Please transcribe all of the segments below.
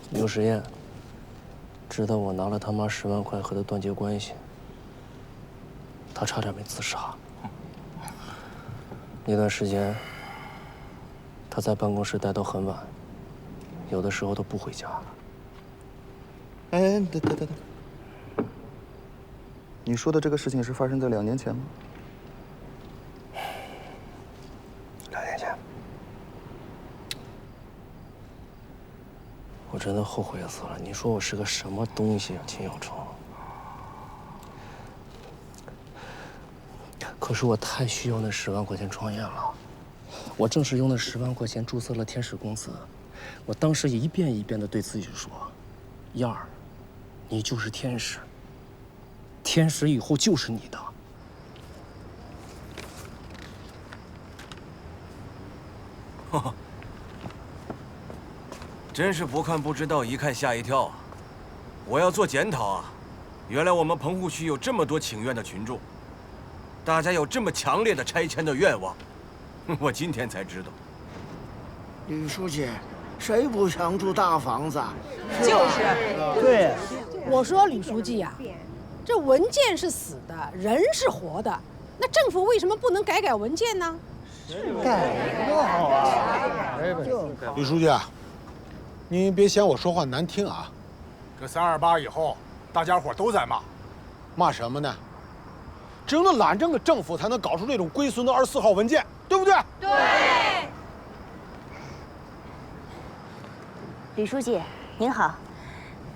牛实验知道我拿了他妈10万块和他断绝关系，他差点没自杀。那段时间，他在办公室待到很晚，有的时候都不回家。哎，等，你说的这个事情是发生在2年前吗2年前，我真的后悔死了。你说我是个什么东西啊，秦小冲？可是我太需要那10万块钱创业了。我正是用那10万块钱注册了天使公司。我当时一遍一遍地对自己说：“燕儿，你就是天使，天使以后就是你的。”哈哈，真是不看不知道，一看吓一跳啊！我要做检讨啊！原来我们棚户区有这么多请愿的群众，大家有这么强烈的拆迁的愿望，我今天才知道。吕书记，谁不想住大房子啊？就是，对。我说吕书记呀，这文件是死的，人是活的，那政府为什么不能改文件呢？改多好啊！吕书记啊，您别嫌我说话难听啊。这328以后，大家伙都在骂，骂什么呢？只有那懒政的政府才能搞出这种龟孙的24号文件，对不对？对。吕书记，您好，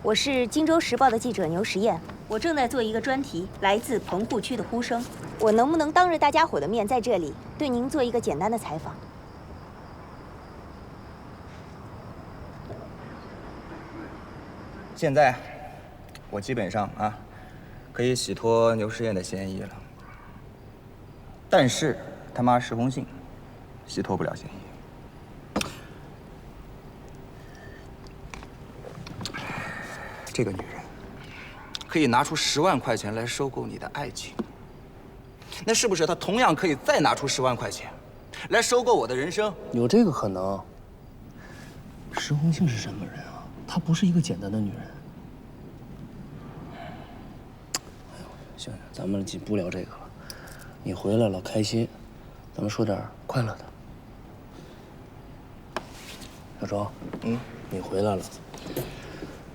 我是《荆州时报》的记者牛实验，我正在做一个专题，来自棚户区的呼声。我能不能当着大家伙的面在这里对您做一个简单的采访？现在，我基本上可以洗脱牛实验的嫌疑了。但是他妈石红杏，洗脱不了嫌疑。这个女人可以拿出10万块钱来收购你的爱情，那是不是她同样可以再拿出10万块钱来收购我的人生？有这个可能。石红杏是什么人啊？她不是一个简单的女人。哎呦，行，咱们不聊这个了。你回来了，开心，咱们说点快乐的。小周，你回来了，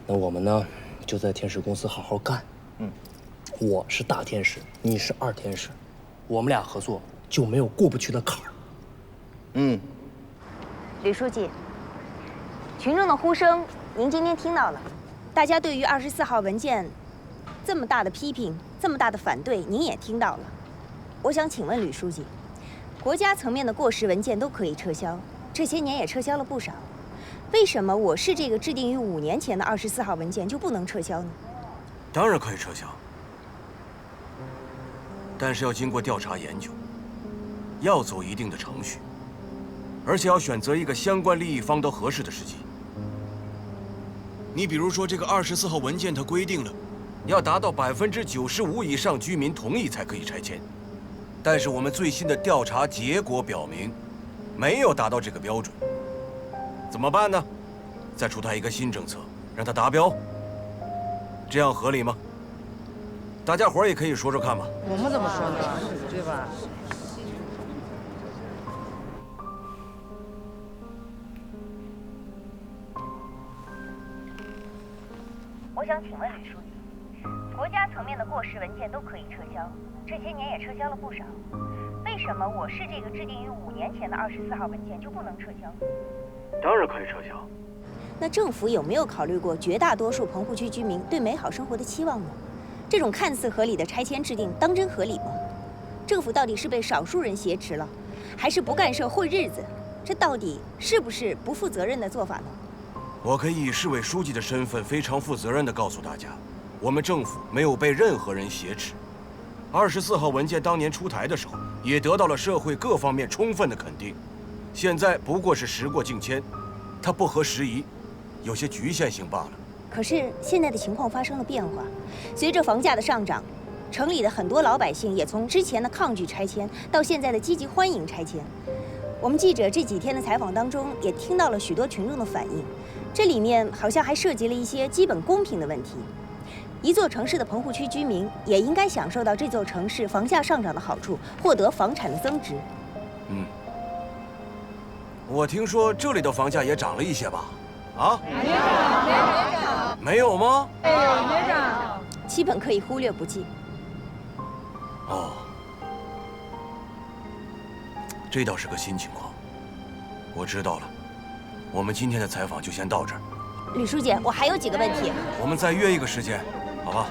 那我们呢，就在天使公司好好干。我是大天使，你是2天使，我们俩合作就没有过不去的坎儿。吕书记，群众的呼声您今天听到了，大家对于24号文件这么大的批评，这么大的反对，您也听到了。我想请问吕书记，国家层面的过时文件都可以撤销，这些年也撤销了不少，为什么我市这个制定于5年前的24号文件就不能撤销呢？当然可以撤销，但是要经过调查研究，要走一定的程序，而且要选择一个相关利益方都合适的时机。你比如说，这个24号文件它规定了，要达到95%以上居民同意才可以拆迁。但是我们最新的调查结果表明，没有达到这个标准。怎么办呢？再出台一个新政策，让它达标，这样合理吗？大家伙儿也可以说说看吧。我们怎么说呢？对吧？我想请问吕书记，国家层面的过时文件都可以撤销，这些年也撤销了不少，为什么我市这个制定于5年前的24号文件就不能撤销？当然可以撤销。那政府有没有考虑过绝大多数棚户区居民对美好生活的期望呢？这种看似合理的拆迁制定，当真合理吗？政府到底是被少数人挟持了，还是不干涉混日子？这到底是不是不负责任的做法呢？我可以以市委书记的身份，非常负责任地告诉大家，我们政府没有被任何人挟持。24号文件当年出台的时候，也得到了社会各方面充分的肯定。现在不过是时过境迁，它不合时宜，有些局限性罢了。可是现在的情况发生了变化，随着房价的上涨，城里的很多老百姓也从之前的抗拒拆迁，到现在的积极欢迎拆迁。我们记者这几天的采访当中，也听到了许多群众的反映，这里面好像还涉及了一些基本公平的问题。一座城市的棚户区居民也应该享受到这座城市房价上涨的好处，获得房产的增值。我听说这里的房价也涨了一些吧？啊？没有吗？没涨，基本可以忽略不计。哦，这倒是个新情况。我知道了，我们今天的采访就先到这儿。吕书记，我还有几个问题。我们再约一个时间，好吧？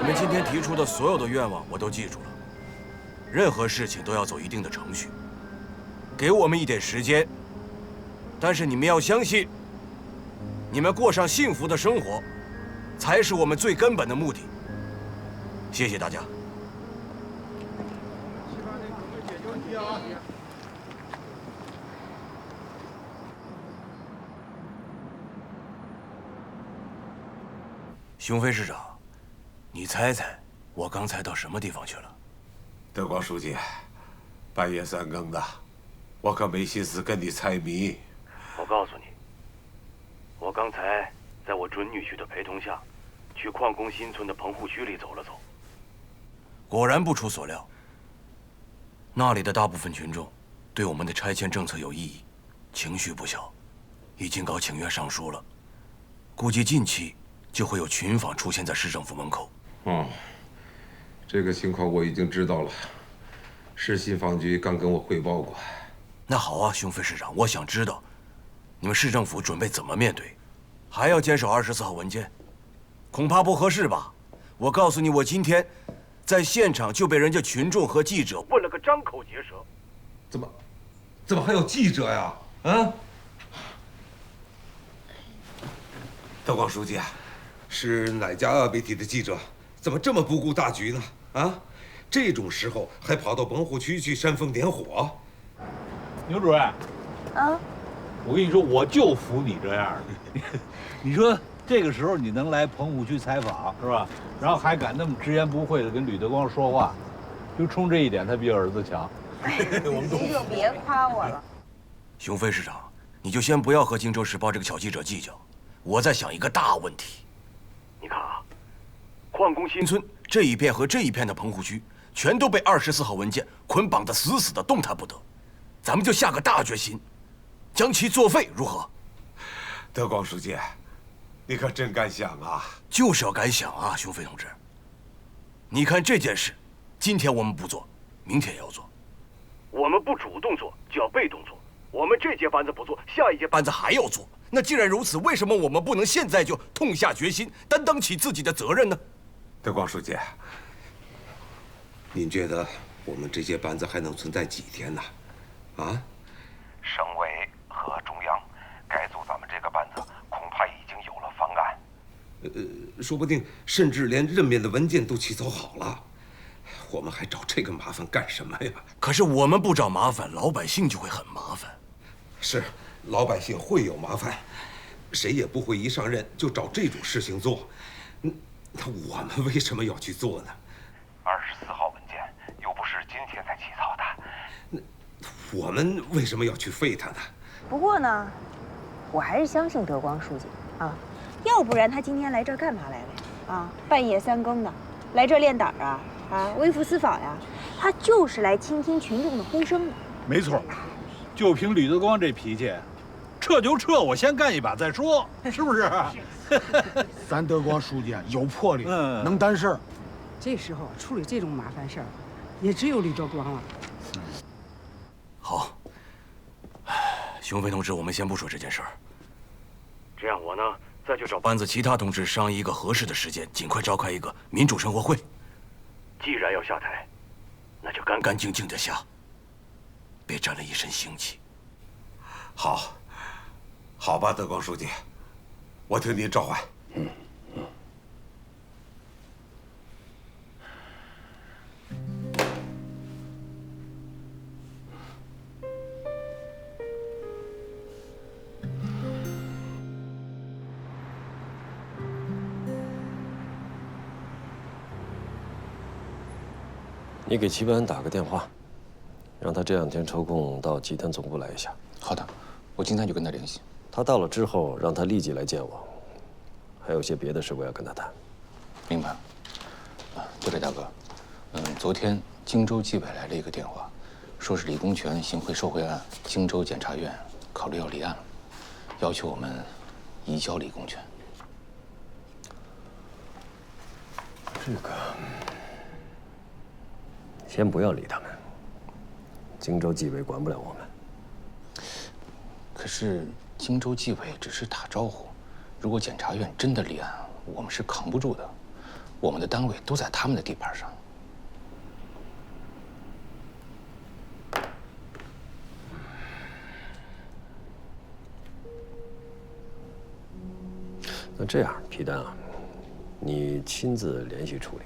你们今天提出的所有的愿望我都记住了，任何事情都要走一定的程序，给我们一点时间。但是你们要相信，你们过上幸福的生活，才是我们最根本的目的。谢谢大家。熊飞市长，你猜猜，我刚才到什么地方去了？德光书记，半夜3更的，我可没心思跟你猜谜。我告诉你，我刚才在我准女婿的陪同下，去矿工新村的棚户区里走了走。果然不出所料，那里的大部分群众对我们的拆迁政策有异议，情绪不小，已经搞请愿上书了。估计近期就会有群访出现在市政府门口。这个情况我已经知道了，市信访局刚跟我汇报过。那好啊，熊飞市长，我想知道，你们市政府准备怎么面对？还要坚守24号文件？恐怕不合适吧？我告诉你，我今天在现场就被人家群众和记者问了个张口结舌。怎么还有记者呀？啊？德光书记，是哪家媒体的记者？怎么这么不顾大局呢？啊，这种时候还跑到棚户区去煽风点火？牛主任，啊，我跟你说，我就服你这样的。你说这个时候你能来棚户区采访是吧？然后还敢那么直言不讳的跟吕德光说话，就冲这一点，他比儿子强。您就别夸我了。熊飞市长，你就先不要和《荆州时报》这个小记者计较，我在想一个大问题。你看啊，矿工新村这一片和这一片的棚户区，全都被24号文件捆绑得死死的，动弹不得。咱们就下个大决心，将其作废，如何？德光书记，你可真敢想啊！就是要敢想啊，熊飞同志。你看这件事，今天我们不做，明天也要做。我们不主动做，就要被动做。我们这届班子不做，下一届班子还要做。那既然如此，为什么我们不能现在就痛下决心，担当起自己的责任呢？德光书记，您觉得我们这届班子还能存在几天呢？啊？省委和中央改组咱们这个班子，恐怕已经有了方案。说不定甚至连任免的文件都起草好了，我们还找这个麻烦干什么呀？可是我们不找麻烦，老百姓就会很麻烦。是，老百姓会有麻烦，谁也不会一上任就找这种事情做。那我们为什么要去做呢？24号文件又不是今天才起草的，我们为什么要去废它呢？不过呢，我还是相信德光书记啊，要不然他今天来这儿干嘛来了啊？半夜3更的来这儿练胆啊，微服私访呀，他就是来倾听群众的呼声的。没错，就凭吕德光这脾气，撤就撤，我先干一把再说，是不是？咱德光书记有魄力，能担事儿。这时候处理这种麻烦事儿，也只有吕德光了。好，熊飞同志，我们先不说这件事儿。这样我呢，再去找班子其他同志商议一个合适的时间，尽快召开一个民主生活会。既然要下台，那就干干净净的下，别沾了一身腥气。好吧，德光书记，我听您召唤。你给齐班打个电话，让他这两天抽空到集团总部来一下。好的，我今天就跟他联系。他到了之后，让他立即来见我。还有些别的事我要跟他谈。明白了。对了，大哥，昨天荆州纪委来了一个电话，说是李公权行贿受贿案，荆州检察院考虑要立案了，要求我们移交李公权。这个先不要理他们，荆州纪委管不了我们。可是荆州纪委只是打招呼，如果检察院真的立案，我们是扛不住的。我们的单位都在他们的地盘上。那这样，皮丹啊，你亲自联系处理，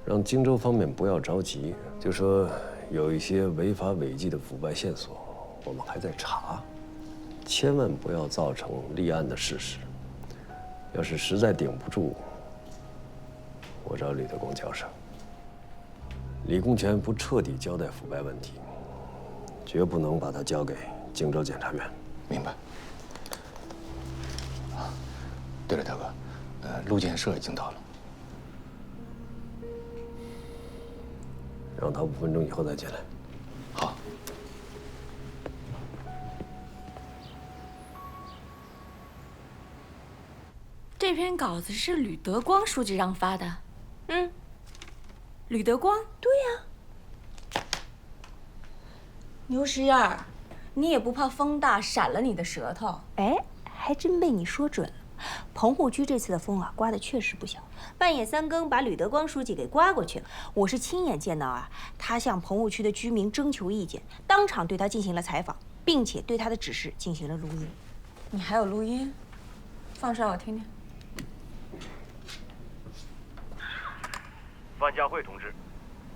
让荆州方面不要着急，就说有一些违法违纪的腐败线索，我们还在查，千万不要造成立案的事实。要是实在顶不住，我找吕德光交涉。李公权不彻底交代腐败问题，绝不能把他交给荆州检察院。明白。对了，大哥，陆建设已经到了，让他5分钟以后再进来。好。这篇稿子是吕德光书记让发的。嗯，吕德光？对呀。牛十燕儿，你也不怕风大闪了你的舌头？哎，还真被你说准了。棚户区这次的风啊，刮得确实不小，半夜3更把吕德光书记给刮过去了。我是亲眼见到啊，他向棚户区的居民征求意见，当场对他进行了采访，并且对他的指示进行了录音。你还有录音？放出来我听听。范家慧同志，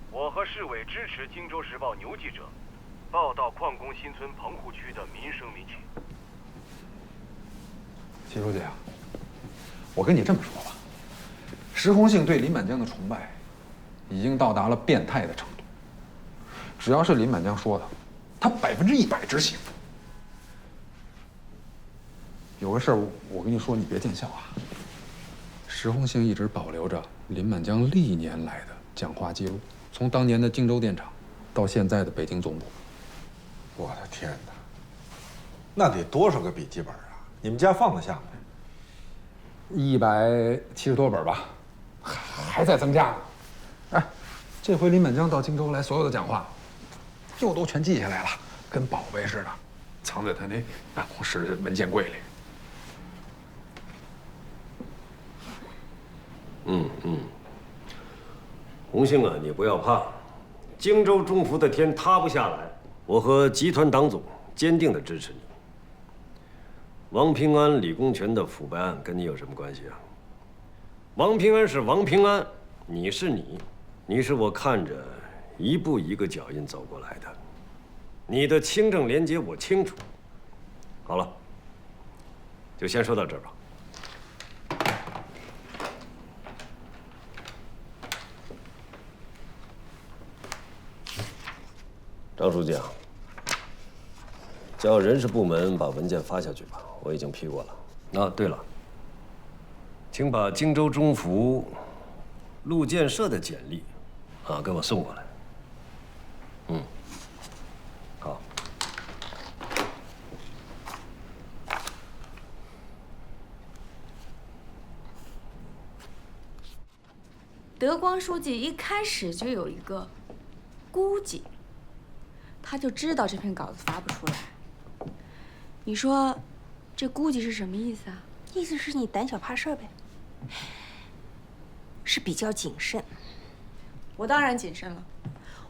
我和市委支持《荆州时报》牛记者报道矿工新村棚户区的民生民情。齐书记啊，我跟你这么说吧，石红杏对林满江的崇拜已经到达了变态的程度。只要是林满江说的，他100%执行。有个事儿我跟你说，你别见笑啊。石红杏一直保留着林满江历年来的讲话记录，从当年的荆州电厂到现在的北京总部。我的天哪，那得多少个笔记本啊？你们家放得下吗？170多本吧，还在增加呢。哎，这回林满江到荆州来，所有的讲话又都全记下来了，跟宝贝似的，藏在他那办公室的文件柜里。红杏啊，你不要怕，荆州中福的天塌不下来。我和集团党总坚定地支持你。王平安、李公权的腐败案跟你有什么关系啊？王平安是王平安，你是你，你是我看着一步一个脚印走过来的，你的清正廉洁我清楚。好了，就先说到这儿吧。张书记啊，叫人事部门把文件发下去吧，我已经批过了。啊，对了，请把荆州中福陆建设的简历啊给我送过来。好。德光书记一开始就有一个估计，他就知道这篇稿子发不出来。你说，这估计是什么意思啊？意思是你胆小怕事儿呗，是比较谨慎。我当然谨慎了，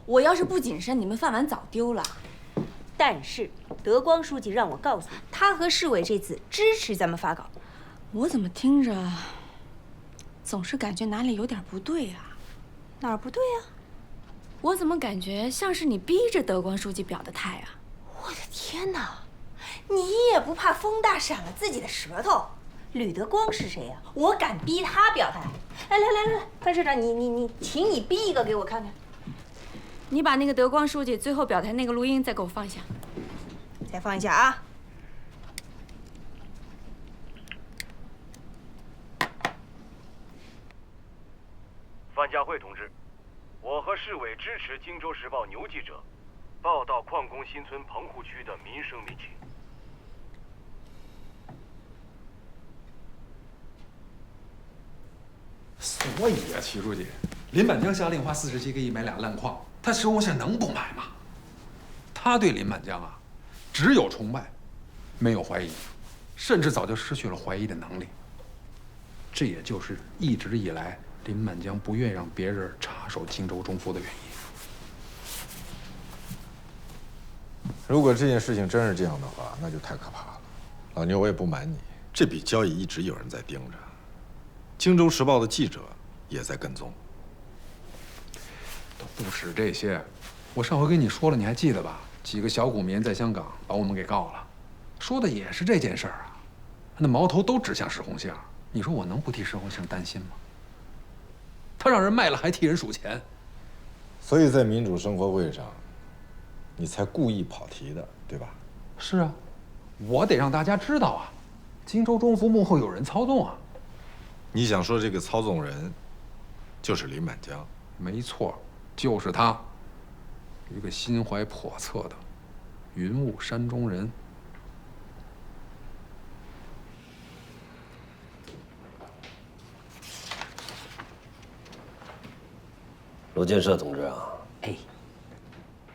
我要是不谨慎，你们饭碗早丢了。但是德光书记让我告诉你，他和市委这次支持咱们发稿。我怎么听着总是感觉哪里有点不对啊？哪儿不对啊？我怎么感觉像是你逼着德光书记表的态啊？我的天哪！你也不怕风大闪了自己的舌头？吕德光是谁呀？我敢逼他表态？来，范社长，你，请你逼一个给我看看。你把那个德光书记最后表态那个录音再给我放下。再放一下啊。范家慧同志，我和市委支持《荆州时报》牛记者报道矿工新村棚户区的民生民情。所以啊，齐书记，林满江下令花47个亿买俩烂矿，他石红杏能不买吗？他对林满江啊，只有崇拜，没有怀疑，甚至早就失去了怀疑的能力。这也就是一直以来林满江不愿意让别人插手荆州中府的原因。如果这件事情真是这样的话，那就太可怕了。老牛，我也不瞒你，这笔交易一直有人在盯着，《荆州时报》的记者也在跟踪。都不止这些，我上回跟你说了，你还记得吧？几个小股民在香港把我们给告了，说的也是这件事儿啊。那矛头都指向石红杏，你说我能不替石红杏担心吗？他让人卖了还替人数钱，所以在民主生活会上，你才故意跑题的，对吧？是啊，我得让大家知道啊，荆州中府幕后有人操纵啊。你想说这个操纵人就是林满江？没错，就是他，一个心怀叵测的云雾山中人。罗建设同志啊，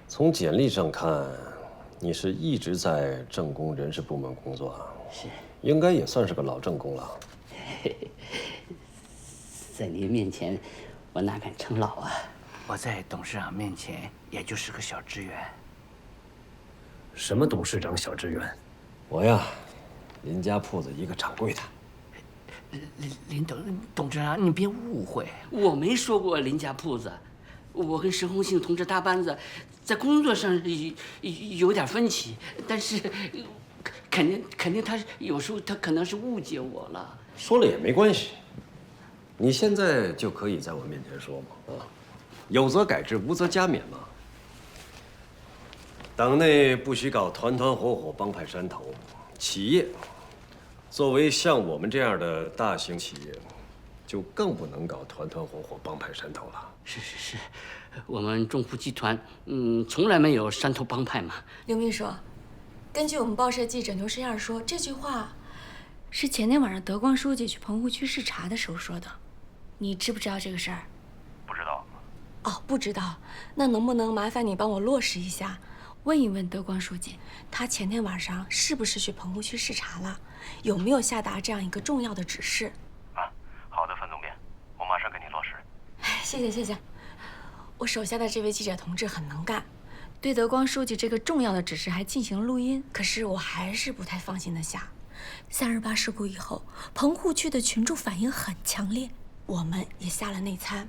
从简历上看，你是一直在政工人事部门工作啊，是，应该也算是个老政工了。在您面前，我哪敢称老啊？我在董事长面前，也就是个小职员。什么董事长、小职员？我呀，林家铺子一个掌柜的。林董事长，你别误会，我没说过林家铺子。我跟石红杏同志搭班子，在工作上有点分歧，但是肯定他有时候他可能是误解我了。说了也没关系，你现在就可以在我面前说嘛，啊，有则改之，无则加勉嘛。党内不许搞团团伙伙、帮派山头，企业作为像我们这样的大型企业，就更不能搞团团伙伙、帮派山头了。是，我们中福集团，从来没有山头帮派嘛。刘秘书，根据我们报社记者牛世燕说，这句话是前天晚上德光书记去棚户区视察的时候说的。你知不知道这个事儿？不知道。哦，不知道。那能不能麻烦你帮我落实一下，问一问德光书记，他前天晚上是不是去棚户区视察了？有没有下达这样一个重要的指示？啊，好的，范总编，我马上给你落实。谢谢。我手下的这位记者同志很能干，对德光书记这个重要的指示还进行了录音。可是我还是不太放心的下。328事故以后，棚户区的群众反应很强烈，我们也下了内参，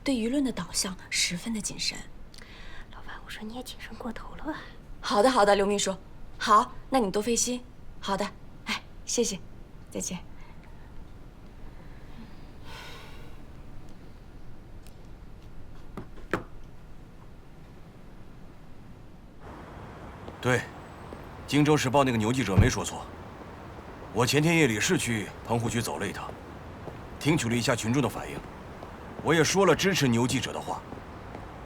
对舆论的导向十分的谨慎。老板，我说你也谨慎过头了吧？好的，刘秘书。好，那你多费心。好的，谢谢，再见。对，《荆州时报》那个牛记者没说错。我前天夜里是去棚户区走了一趟，听取了一下群众的反应，我也说了支持牛记者的话。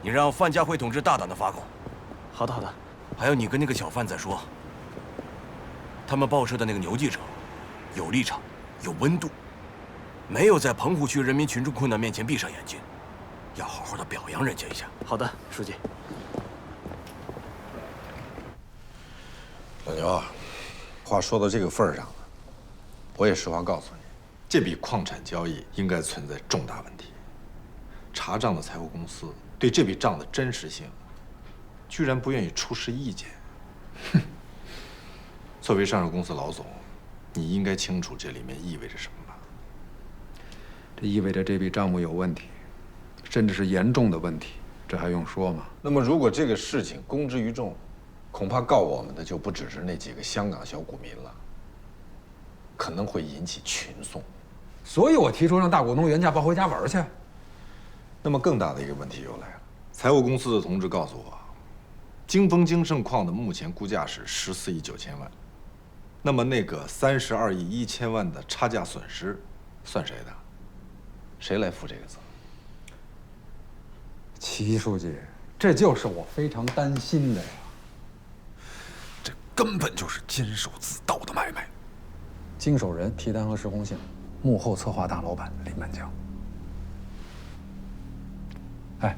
你让范家辉同志大胆的发稿。好的。还有你跟那个小范再说，他们报社的那个牛记者，有立场，有温度，没有在棚户区人民群众困难面前闭上眼睛，要好好的表扬人家一下。好的，书记。老牛啊，话说到这个份儿上了，我也实话告诉你，这笔矿产交易应该存在重大问题。查账的财务公司对这笔账的真实性，居然不愿意出示意见。哼！作为上市公司老总，你应该清楚这里面意味着什么吧？这意味着这笔账目有问题，甚至是严重的问题，这还用说吗？那么，如果这个事情公之于众，恐怕告我们的就不只是那几个香港小股民了，可能会引起群讼。所以我提出让大股东原价抱回家玩去。那么更大的一个问题又来了，财务公司的同志告诉我，京丰京盛矿的目前估价是14亿9千万。那么那个32亿1千万的差价损失，算谁的？谁来负这个责？齐书记，这就是我非常担心的呀。这根本就是监守自盗的买卖。经手人皮丹和石红杏，幕后策划大老板林满江。哎，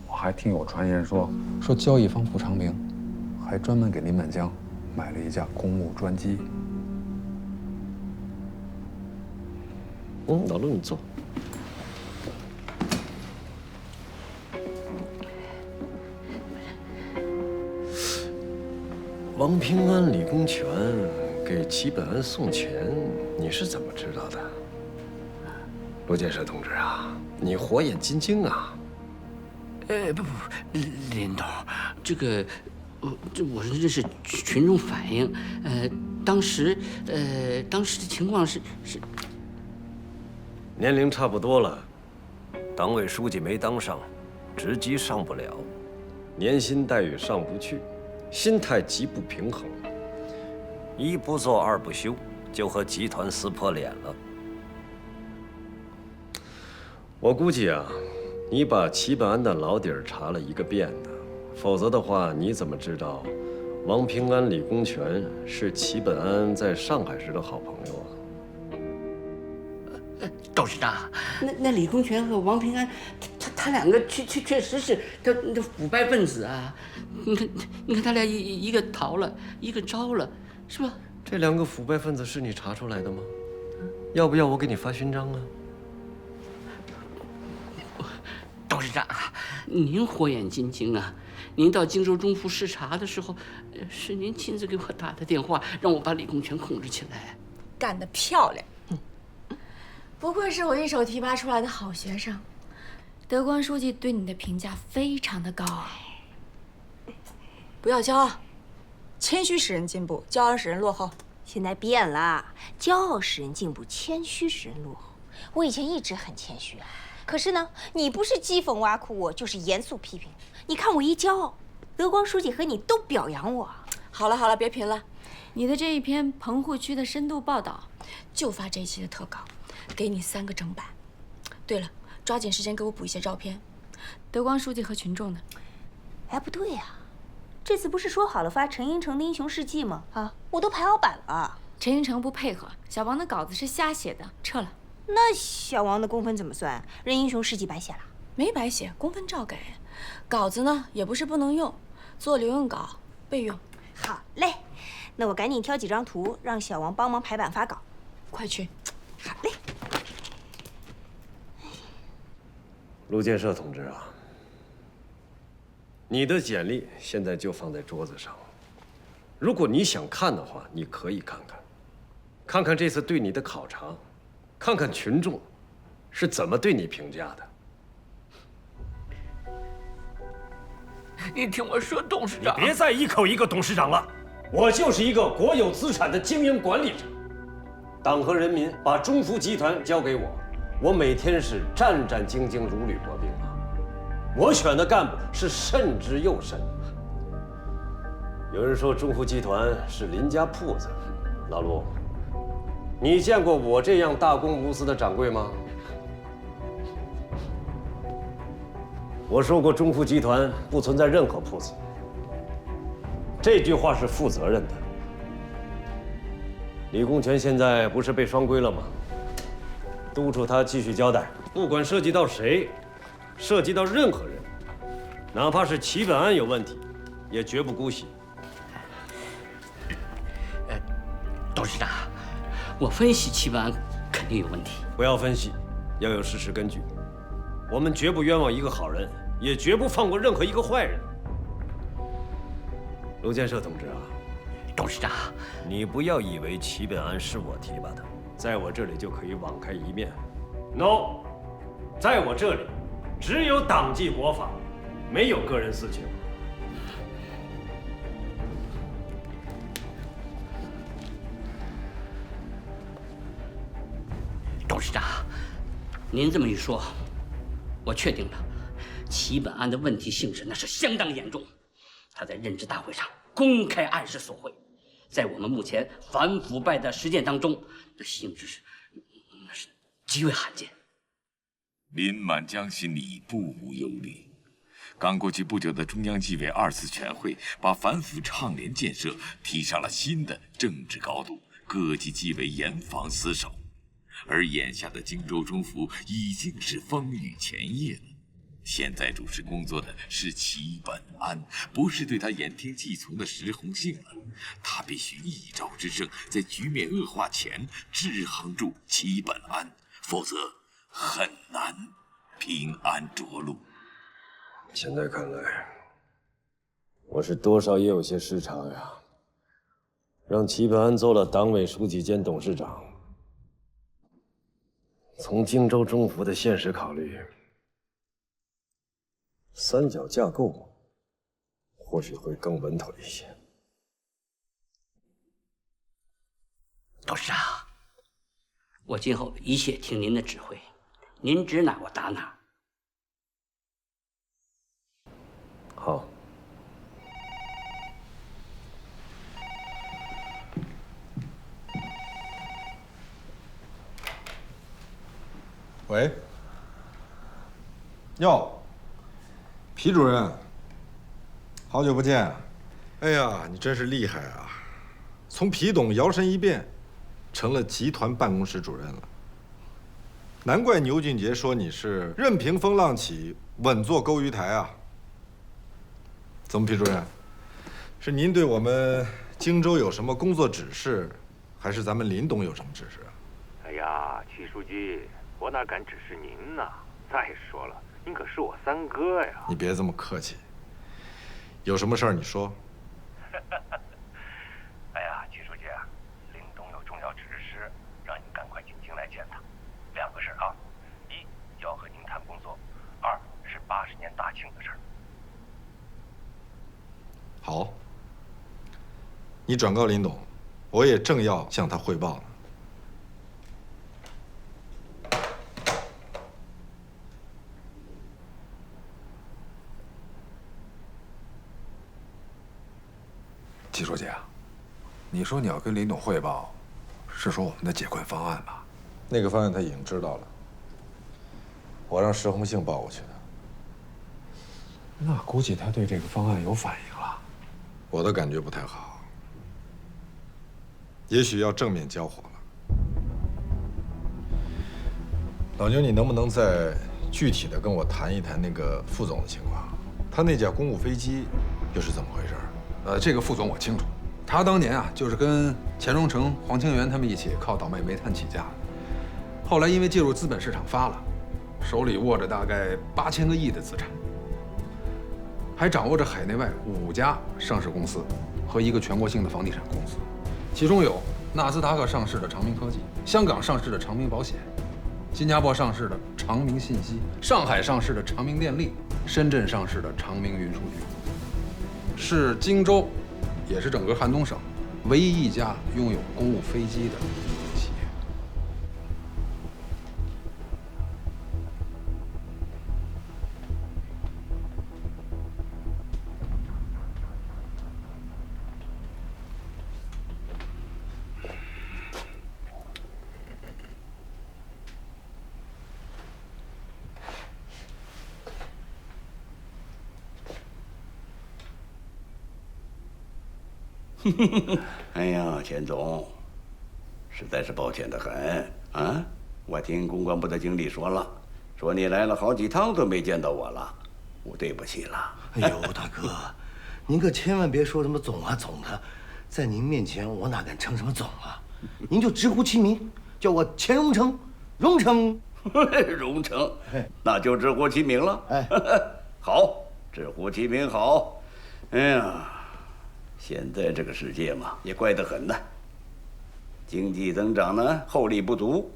我还听有传言说交易方傅长明，还专门给林满江买了一架公务专机。老陆，你坐。王平安、李公权给齐本安送钱，你是怎么知道的？陆建设同志啊，你火眼金睛啊！不，林董，这个，我说这是群众反映，当时的情况是。年龄差不多了，党委书记没当上，职级上不了，年薪待遇上不去，心态极不平衡，一不做二不休，就和集团撕破脸了。我估计啊，你把齐本安的老底儿查了一个遍呢，否则的话，你怎么知道王平安、李公权是齐本安在上海时的好朋友啊？董事长，那李公权和王平安，他两个确实是这腐败分子啊！你看他俩一个逃了，一个招了，是吧？这两个腐败分子是你查出来的吗？要不要我给你发勋章啊？董事长，您火眼金睛啊！您到荆州中府视察的时候，是您亲自给我打的电话，让我把李公权控制起来。干得漂亮！不愧是我一手提拔出来的好学生，德光书记对你的评价非常的高啊！不要骄傲，谦虚使人进步，骄傲使人落后。现在变了，骄傲使人进步，谦虚使人落后。我以前一直很谦虚啊，可是呢，你不是讥讽挖苦我，就是严肃批评。你看我一骄傲，德光书记和你都表扬我。好了好了，别贫了，你的这一篇棚户区的深度报道，就发这一期的特稿。给你3个整版。对了，抓紧时间给我补一些照片。德光书记和群众呢？哎，不对呀，这次不是说好了发陈英成的英雄事迹吗？啊，我都排好版了。陈英成不配合，小王的稿子是瞎写的，撤了。那小王的公分怎么算？人英雄事迹白写了？没白写，公分照给。稿子呢也不是不能用，做留用稿备用。好嘞，那我赶紧挑几张图，让小王帮忙排版发稿。快去。好嘞。陆建设同志啊，你的简历现在就放在桌子上，如果你想看的话，你可以看看，看看这次对你的考察，看看群众是怎么对你评价的。你听我说，董事长，你别再一口一个董事长了，我就是一个国有资产的经营管理者。党和人民把中孚集团交给我，我每天是战战兢兢，如履薄冰啊！我选的干部是慎之又慎。有人说中孚集团是林家铺子，老陆，你见过我这样大公无私的掌柜吗？我说过中孚集团不存在任何铺子，这句话是负责任的。李公权现在不是被双规了吗？督促他继续交代，不管涉及到谁，涉及到任何人，哪怕是齐本安有问题，也绝不姑息。董事长，我分析齐本安肯定有问题。不要分析，要有事实根据。我们绝不冤枉一个好人，也绝不放过任何一个坏人。陆建设同志啊，董事长，你不要以为齐本安是我提拔的，在我这里就可以网开一面。No， 在我这里只有党纪国法，没有个人私情。董事长，您这么一说，我确定了，齐本安的问题性质那是相当严重，他在任职大会上公开暗示索贿，在我们目前反腐败的实践当中，这性质那是极为罕见。林满江心里不无忧虑。刚过去不久的中央纪委2次全会，把反腐倡廉建设提上了新的政治高度，各级纪委严防死守。而眼下的荆州中府已经是风雨前夜了。现在主持工作的是齐本安，不是对他言听计从的石红杏了。他必须一招制胜，在局面恶化前制衡住齐本安，否则很难平安着陆。现在看来，我是多少也有些失常呀。让齐本安做了党委书记兼董事长，从荆州中府的现实考虑，三角架构或许会更稳妥一些。董事长，我今后一切听您的指挥，您指哪我打哪。好。喂。哟，皮主任，好久不见。哎呀，你真是厉害啊！从皮董摇身一变，成了集团办公室主任了。难怪牛俊杰说你是任凭风浪起，稳坐钩鱼台啊。怎么，皮主任？是您对我们荆州有什么工作指示，还是咱们林董有什么指示啊？哎呀，齐书记，我哪敢指示您呢？再说了，您可是我三哥呀！你别这么客气，有什么事儿你说。哎呀，齐书记啊，林董有重要指示，让您赶快进京来见他。2个事啊，一要和您谈工作，2是80年大庆的事儿。好，你转告林董，我也正要向他汇报呢。齐书记啊，你说你要跟林董汇报，是说我们的解困方案吧？那个方案他已经知道了，我让石红杏报过去的。那估计他对这个方案有反应了。我的感觉不太好，也许要正面交火了。老牛，你能不能再具体的跟我谈一谈那个副总的情况？他那架公务飞机又是怎么回事？这个副总我清楚，他当年啊就是跟钱荣成、黄清源他们一起靠倒卖煤炭起家的，后来因为介入资本市场发了，手里握着大概8000个亿的资产，还掌握着海内外5家上市公司和1个全国性的房地产公司，其中有纳斯达克上市的长明科技、香港上市的长明保险、新加坡上市的长明信息、上海上市的长明电力、深圳上市的长明运输局。是荆州，也是整个汉东省唯一一家拥有公务飞机的企业。哎呀，钱总，实在是抱歉得很啊！我听公关部的经理说了，说你来了好几趟都没见到我了，我对不起了。哎呦，大哥，您可千万别说什么总啊总的，在您面前我哪敢称什么总啊？您就直呼其名，叫我钱荣成，荣成，荣成，那就直呼其名了。哎，好，直呼其名好。哎呀。现在这个世界嘛，也怪得很呐。经济增长呢厚利不足，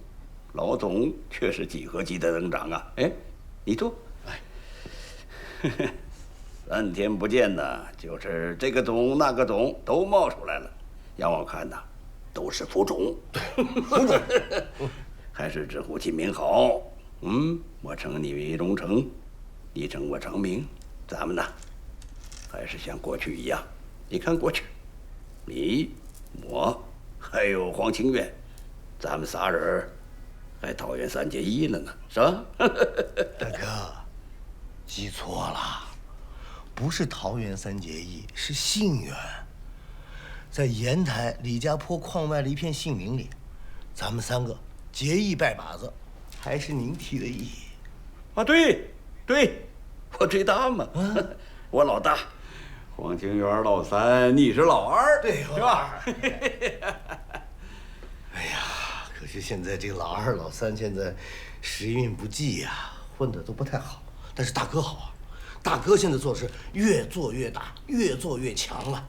老总却是几何级的增长啊！哎，你坐。哎，3天不见呢，就是这个总那个总都冒出来了。让我看呐，都是副总。副总，还是直呼其名好。我称你为荣成，你成我长明，咱们呢，还是像过去一样。你看过去，你、我还有黄清远，咱们仨人还桃园3结义了呢，是吧？大哥，记错了，不是桃园3结义，是杏园。在盐台李家坡矿外的一片杏林里，咱们3个结义拜把子，还是您提的议。啊，对，我最大嘛，我老大，黄清源老3，你是老2，对，是吧？哎呀，可是现在这老2、老3现在时运不济呀，混得都不太好。但是大哥好啊，大哥现在做事越做越大，越做越强啊！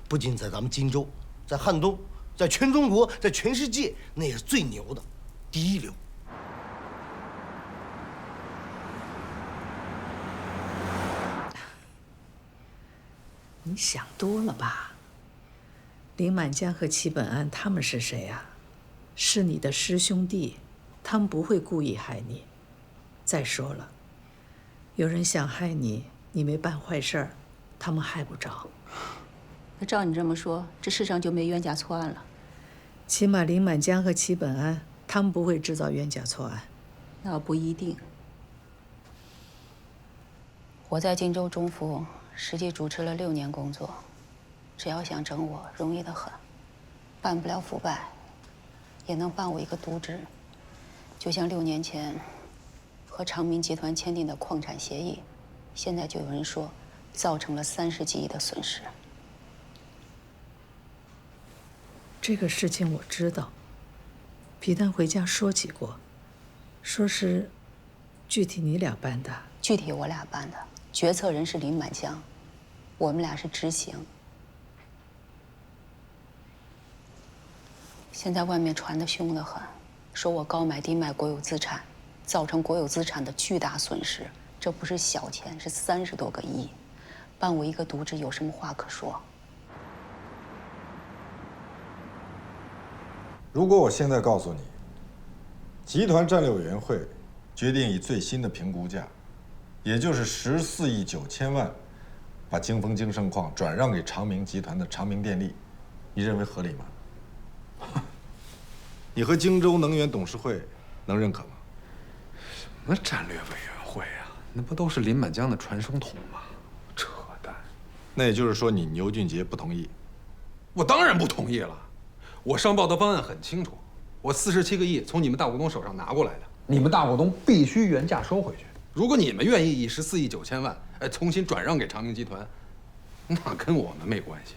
不仅在咱们荆州，在汉东，在全中国，在全世界，那也是最牛的，第一流。你想多了吧？林满江和齐本安他们是谁呀？是你的师兄弟，他们不会故意害你。再说了，有人想害你，你没办坏事儿，他们害不着。那照你这么说，这世上就没冤假错案了？起码林满江和齐本安，他们不会制造冤假错案。那不一定。我在荆州中府实际主持了6年工作，只要想整我，容易得很。办不了腐败，也能办我一个渎职。就像6年前和长明集团签订的矿产协议，现在就有人说造成了30几亿的损失。这个事情我知道，皮蛋回家说起过，说是具体你俩办的。具体我俩办的，决策人是林满江，我们俩是执行。现在外面传得凶得很，说我高买低卖国有资产，造成国有资产的巨大损失，这不是小钱，是30多个亿。办我一个渎职有什么话可说？如果我现在告诉你，集团战略委员会决定以最新的评估价，也就是14亿9千万，把京丰京盛矿转让给长明集团的长明电力，你认为合理吗？你和荆州能源董事会能认可吗？什么战略委员会啊？那不都是林满江的传声筒吗？扯淡！那也就是说，你牛俊杰不同意？我当然不同意了。我上报的方案很清楚，我47个亿从你们大股东手上拿过来的，你们大股东必须原价收回去。如果你们愿意以14亿9千万，重新转让给长明集团，那跟我们没关系。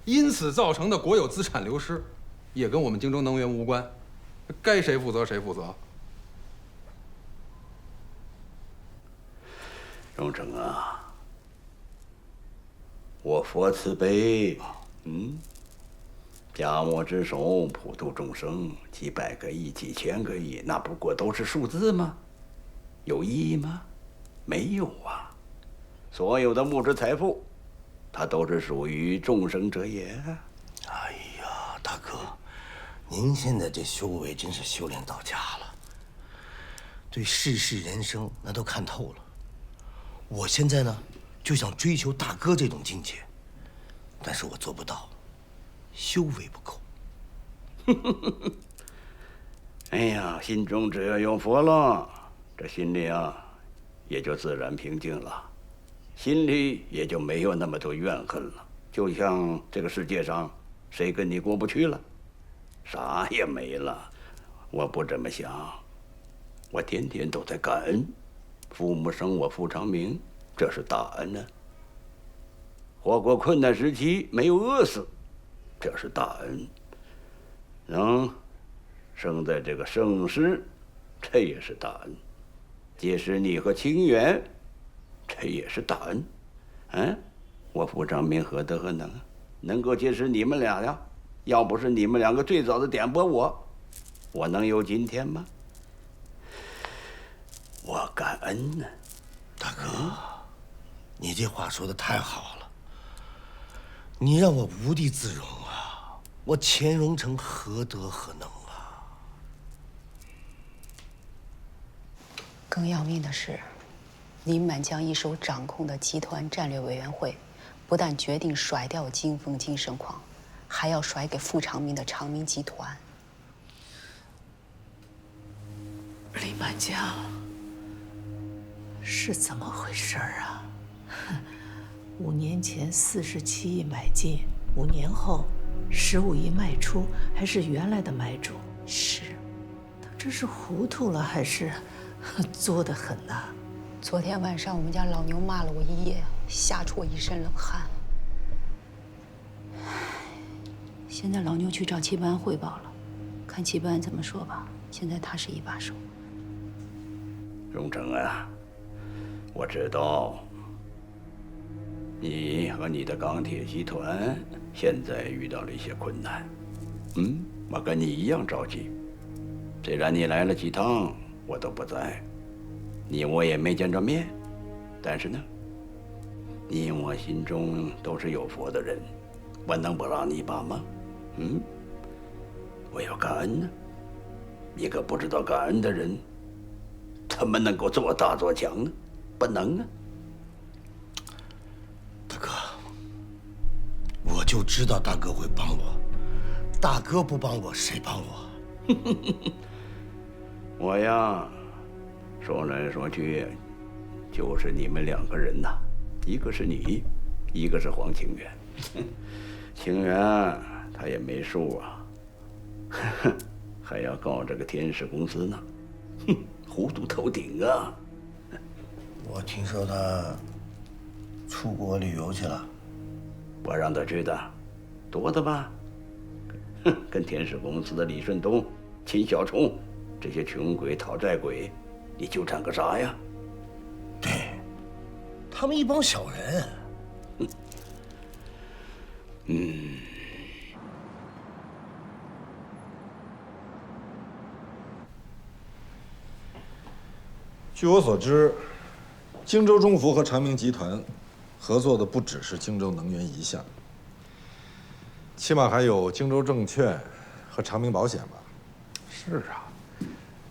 因此造成的国有资产流失，也跟我们荆州能源无关，该谁负责谁负责。荣成啊，我佛慈悲，家莫之手，普度众生，几百个亿、几千个亿，那不过都是数字吗？有意义吗？没有啊！所有的物质财富，它都是属于众生者也。哎呀，大哥，您现在这修为真是修炼到家了，对世事人生那都看透了。我现在呢，就想追求大哥这种境界，但是我做不到。修为不够。哎呀，心中只要有佛了，这心里啊，也就自然平静了，心里也就没有那么多怨恨了。就像这个世界上，谁跟你过不去了，啥也没了。我不这么想，我天天都在感恩，父母生我父长明，这是大恩呢。活过困难时期没有饿死，这是大恩；能生在这个盛世，这也是大恩；结识你和清源，这也是大恩。我父长明何德何能，能够结识你们俩呀？要不是你们两个最早的点拨我，我能有今天吗？我感恩呢。大哥，你这话说的太好了，你让我无地自容啊！我钱荣成何德何能啊？更要命的是，林满江一手掌控的集团战略委员会，不但决定甩掉金凤金盛矿，还要甩给傅长明的长明集团。林满江是怎么回事啊？5年前47亿买进，5年后15亿卖出，还是原来的买主？是，他这是糊涂了，还是作得很呐？昨天晚上我们家老牛骂了我一夜，吓出我一身冷汗。现在老牛去找齐本安汇报了，看齐本安怎么说吧。现在他是一把手。荣成啊，我知道你和你的钢铁集团现在遇到了一些困难。我跟你一样着急。虽然你来了几趟，我都不在，你我也没见着面，但是呢，你我心中都是有佛的人，我能不让你一把吗？我要感恩呢。一个不知道感恩的人，怎么能够做大做强呢？不能啊！大哥，我就知道大哥会帮我。大哥不帮我，谁帮我？我呀，说来说去，就是你们2个人呐，一个是你，一个是黄清源。清源他也没数啊，还要告这个天使公司呢，糊涂透顶啊！我听说他出国旅游去了，我让他去的，多的吧？跟天使公司的李顺东、秦小冲这些穷鬼讨债鬼，你纠缠个啥呀？对，他们一帮小人。据我所知，荆州中孚和长明集团合作的不只是荆州能源一项，起码还有荆州证券和长明保险吧？是啊，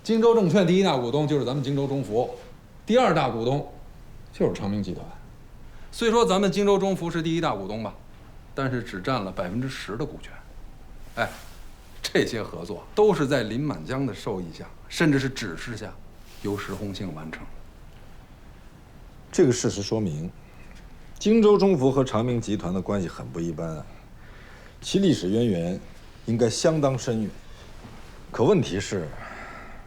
荆州证券第1大股东就是咱们荆州中孚，第2大股东就是长明集团。虽说咱们荆州中孚是第1大股东吧，但是只占了10%的股权。哎，这些合作都是在林满江的授意下，甚至是指示下，由石红杏完成。这个事实说明，荆州中孚和长明集团的关系很不一般啊，其历史渊源应该相当深远。可问题是，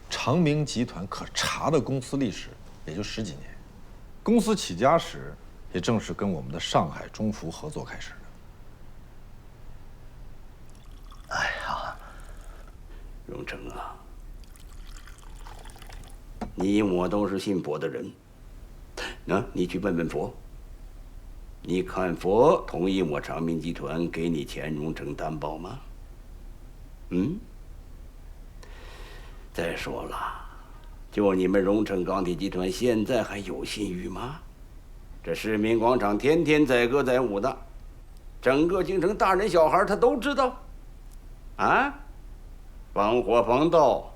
长明集团可查的公司历史也就10几年，公司起家时也正是跟我们的上海中孚合作开始的。哎呀，荣成啊，你我都是信佛的人，你去问问佛，你看佛同意我长明集团给你钱荣成担保吗？再说了，就你们荣成钢铁集团现在还有信誉吗？这市民广场天天载歌载舞的，整个京城大人小孩他都知道，啊，防火防盗，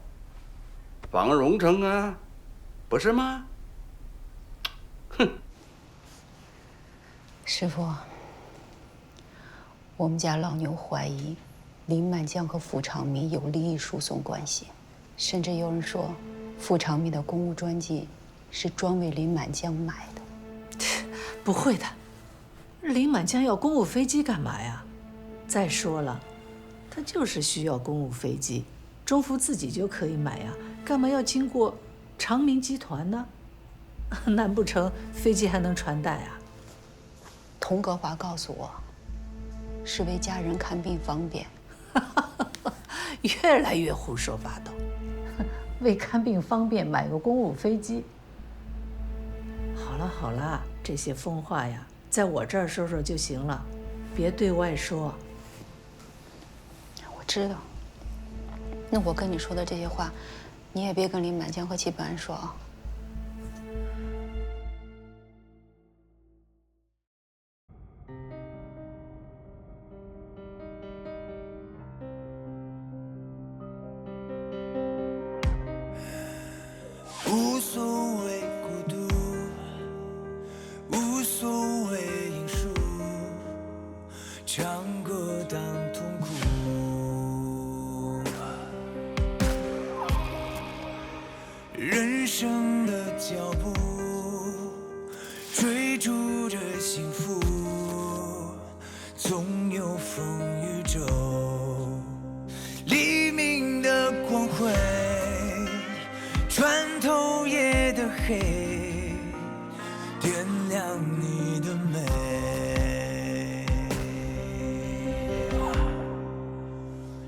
防荣成啊，不是吗？师傅，我们家老牛怀疑林满江和傅长明有利益输送关系，甚至有人说傅长明的公务专机是专为林满江买的。不会的，林满江要公务飞机干嘛呀？再说了，他就是需要公务飞机，中孚自己就可以买呀，干嘛要经过长明集团呢？难不成飞机还能传代啊？童格华告诉我，是为家人看病方便。越来越胡说八道，为看病方便买个公务飞机。好了好了，这些疯话呀，在我这儿说说就行了，别对外说。我知道。那我跟你说的这些话，你也别跟林满江和齐本安说啊。无所谓孤独，唱歌当痛苦。人生的脚步，追逐着幸福，总有风雨骤。黎明的光辉，穿透夜的黑，点亮你的美。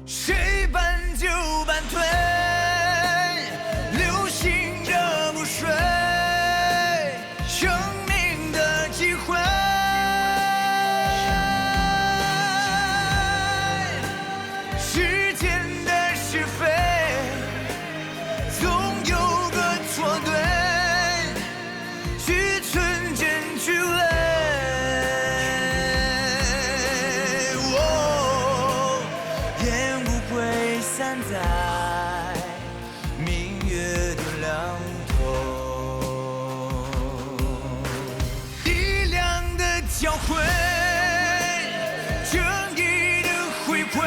谁搬就搬退，流星的不睡，生命的机会。世间的是非，总有个错对，去纯真去伪。烟雾会散在明月的两头，力量的交汇，正义的回馈，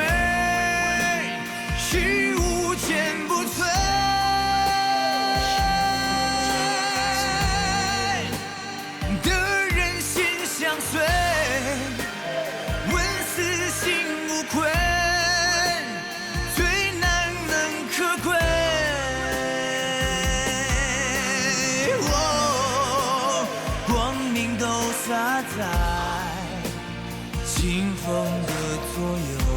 是无坚不摧。的人心相随，问死心无愧，最难能可贵。光明都洒在清风的左右。